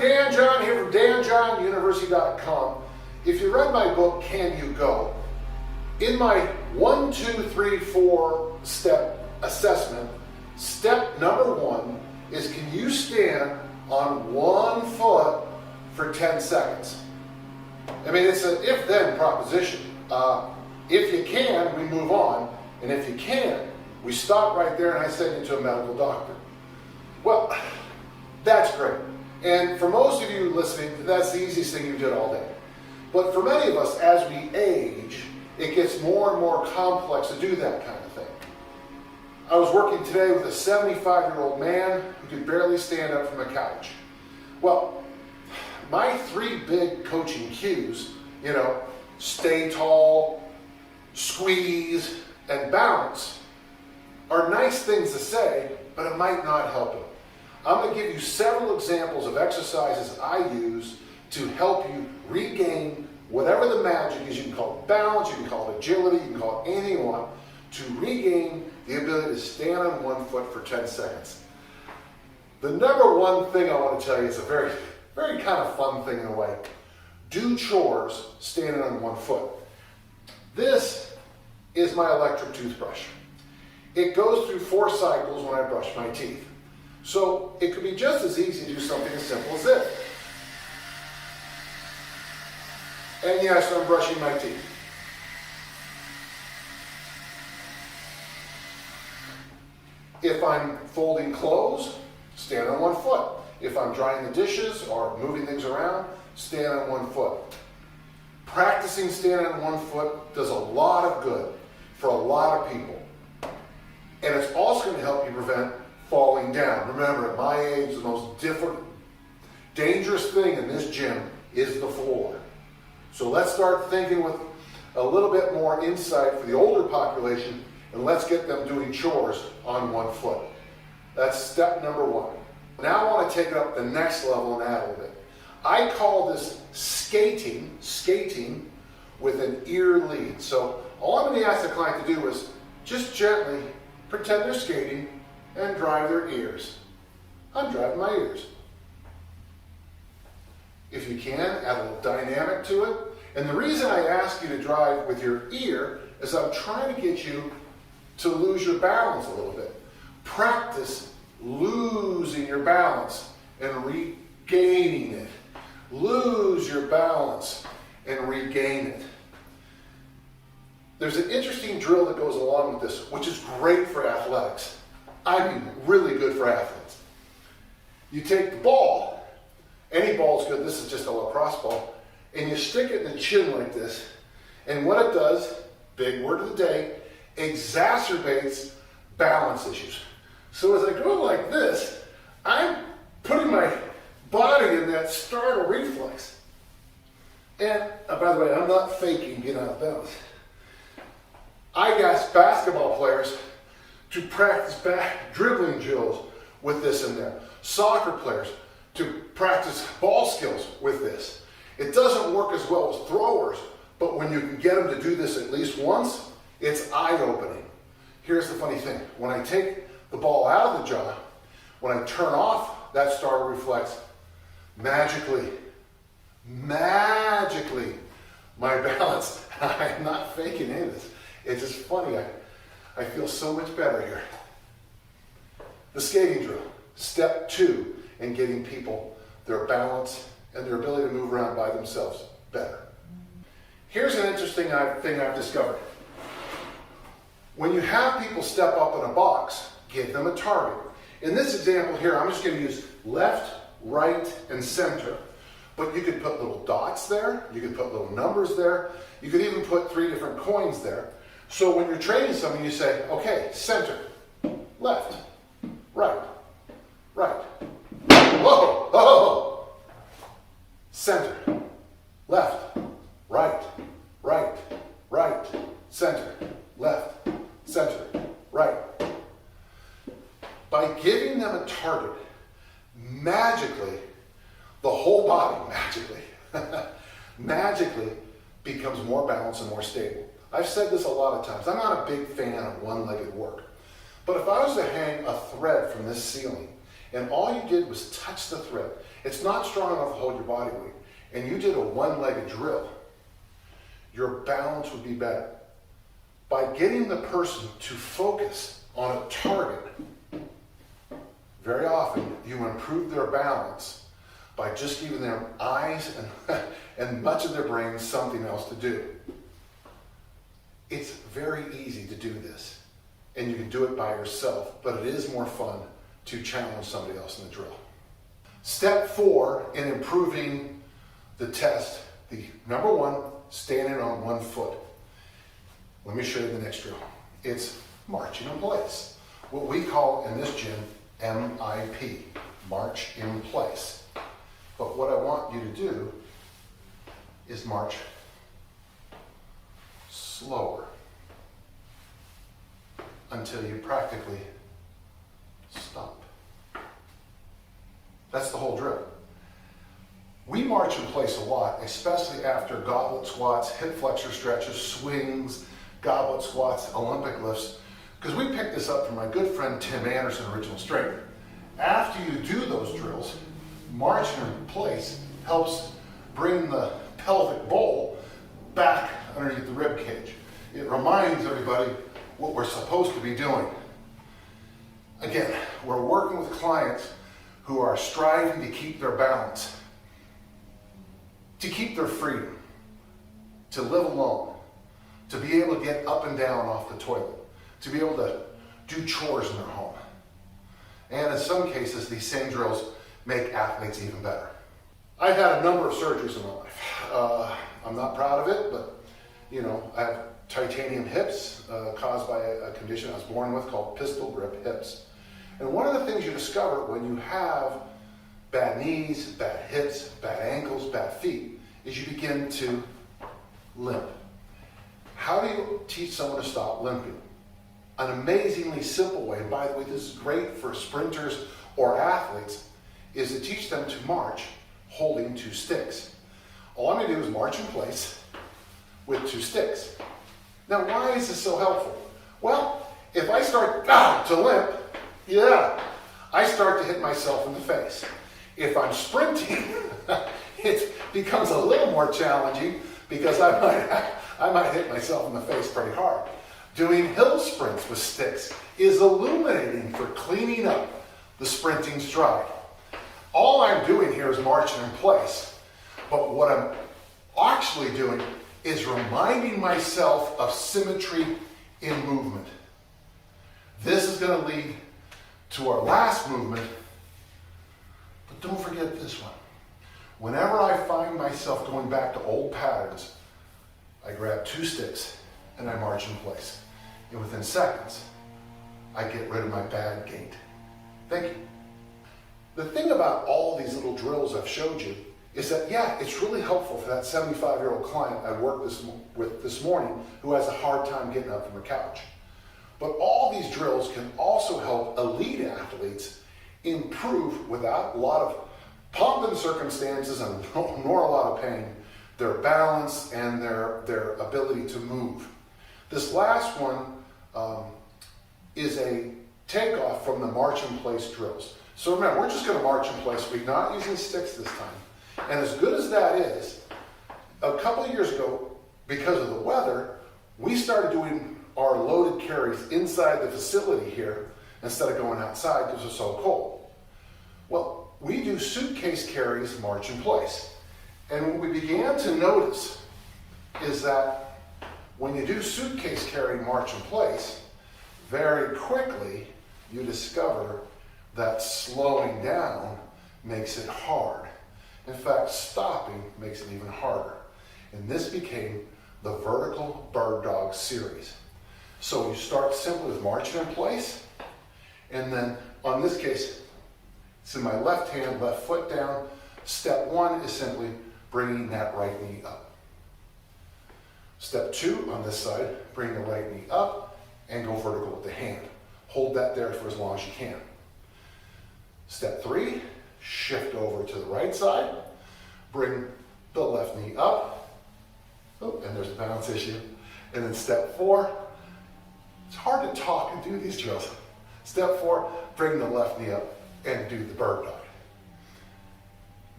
Dan John here from danjohnuniversity.com. If you read my book, Can You Go? In my 1, 2, 3, 4 step assessment, step number 1 is can you stand on one foot for 10 seconds? I mean, it's an if-then proposition. If you can, we move on. And if you can't, we stop right there and I send you to a medical doctor. Well, that's great. And for most of you listening, that's the easiest thing you did all day. But for many of us, as we age, it gets more and more complex to do that kind of thing. I was working today with a 75-year-old man who could barely stand up from a couch. Well, my 3 big coaching cues, stay tall, squeeze, and balance, are nice things to say, but it might not help him. I'm going to give you several examples of exercises I use to help you regain whatever the magic is. You can call it balance, you can call it agility, you can call it anything you want, to regain the ability to stand on one foot for 10 seconds. The number one thing I want to tell you is a very, very kind of fun thing in a way. Do chores standing on one foot. This is my electric toothbrush. It goes through 4 cycles when I brush my teeth. So it could be just as easy to do something as simple as this. And yes, I'm brushing my teeth. If I'm folding clothes, stand on one foot. If I'm drying the dishes or moving things around, stand on one foot. Practicing standing on one foot does a lot of good for a lot of people. And it's also going to help you prevent falling down. Remember, at my age, the most dangerous thing in this gym is the floor. So let's start thinking with a little bit more insight for the older population, and let's get them doing chores on one foot. That's step number 1. Now I want to take it up the next level and add a little bit. I call this skating with an ear lead. So all I'm going to ask the client to do is just gently pretend they're skating and drive their ears. I'm driving my ears. If you can, add a little dynamic to it. And the reason I ask you to drive with your ear is I'm trying to get you to lose your balance a little bit. Practice losing your balance and regaining it. Lose your balance and regain it. There's an interesting drill that goes along with this, which is great for athletics. I mean, really good for athletes. You take the ball, any ball is good, this is just a lacrosse ball, and you stick it in the chin like this, and what it does, big word of the day, exacerbates balance issues. So as I go like this, I'm putting my body in that startle reflex. And by the way, I'm not faking being out of balance. I ask basketball players to practice back dribbling drills with this in there. Soccer players to practice ball skills with this. It doesn't work as well as throwers, but when you can get them to do this at least once, it's eye-opening. Here's the funny thing. When I take the ball out of the jaw, when I turn off that startle reflex, magically, my balance, I'm not faking any of this. It's just funny. I feel so much better here. The skating drill, step 2 in getting people their balance and their ability to move around by themselves better. Here's an interesting thing I've discovered. When you have people step up in a box, give them a target. In this example here, I'm just going to use left, right, and center. But you could put little dots there. You could put little numbers there. You could even put 3 different coins there. So when you're training something, you say, okay, center, left, right, right. Whoa, whoa. Center, left, right, right, right, center, left, center, right. By giving them a target, magically, the whole body magically becomes more balanced and more stable. I've said this a lot of times. I'm not a big fan of one-legged work. But if I was to hang a thread from this ceiling and all you did was touch the thread. It's not strong enough to hold your body weight, and you did a one-legged drill, your balance would be better. By getting the person to focus on a target, very often you improve their balance by just giving their eyes and much of their brain something else to do. It's very easy to do this, and you can do it by yourself, but it is more fun to challenge somebody else in the drill. Step 4 in improving the test, the number 1, standing on one foot. Let me show you the next drill. It's marching in place. What we call in this gym MIP, march in place. But what I want you to do is march slower until you practically stop. That's the whole drill. We march in place a lot, especially after goblet squats, hip flexor stretches, swings, goblet squats, Olympic lifts, because we picked this up from my good friend Tim Anderson, Original Strength. After you do those drills, marching in place helps bring the pelvic bowl back underneath the rib cage. It reminds everybody what we're supposed to be doing. Again, we're working with clients who are striving to keep their balance, to keep their freedom, to live alone, to be able to get up and down off the toilet, to be able to do chores in their home. And in some cases, these same drills make athletes even better. I've had a number of surgeries in my life. I'm not proud of it, but I have titanium hips caused by a condition I was born with called pistol grip hips. And one of the things you discover when you have bad knees, bad hips, bad ankles, bad feet, is you begin to limp. How do you teach someone to stop limping? An amazingly simple way, and by the way, this is great for sprinters or athletes, is to teach them to march holding 2 sticks. All I'm going to do is march in place with 2 sticks. Now, why is this so helpful? Well, if I start to limp, I start to hit myself in the face. If I'm sprinting, it becomes a little more challenging because I might hit myself in the face pretty hard. Doing hill sprints with sticks is illuminating for cleaning up the sprinting stride. All I'm doing here is marching in place, but what I'm actually doing is reminding myself of symmetry in movement. This is going to lead to our last movement, but don't forget this one. Whenever I find myself going back to old patterns, I grab 2 sticks and I march in place. And within seconds, I get rid of my bad gait. Thank you. The thing about all these little drills I've showed you is that, it's really helpful for that 75-year-old client I worked with this morning who has a hard time getting up from her couch. But all these drills can also help elite athletes improve without a lot of pomp and circumstances and nor a lot of pain, their balance and their ability to move. This last one is a takeoff from the march in place drills. So remember, we're just going to march in place. We're not using sticks this time. And as good as that is, a couple of years ago, because of the weather, we started doing our loaded carries inside the facility here instead of going outside because it's so cold. Well, we do suitcase carries march in place. And what we began to notice is that when you do suitcase carry march in place, very quickly you discover that slowing down makes it hard. In fact, stopping makes it even harder. And this became the vertical bird dog series. So you start simply with marching in place, and then on this case, it's in my left hand, left foot down. Step 1 is simply bringing that right knee up. Step 2 on this side, bring the right knee up and go vertical with the hand. Hold that there for as long as you can. Step 3, shift over to the right side, bring the left knee up. Oh, and there's a balance issue. And then step 4, it's hard to talk and do these drills. Step 4, bring the left knee up and do the bird dog.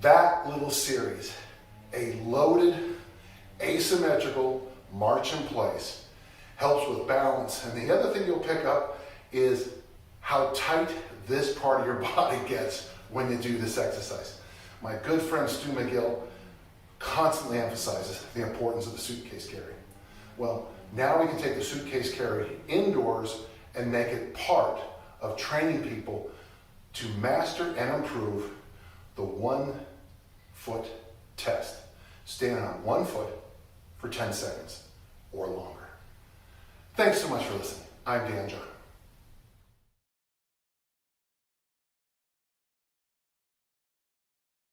That little series, a loaded, asymmetrical march in place, helps with balance. And the other thing you'll pick up is how tight this part of your body gets when you do this exercise. My good friend Stu McGill constantly emphasizes the importance of the suitcase carry. Well, now we can take the suitcase carry indoors and make it part of training people to master and improve the 1 foot test. Standing on 1 foot for 10 seconds or longer. Thanks so much for listening. I'm Dan John.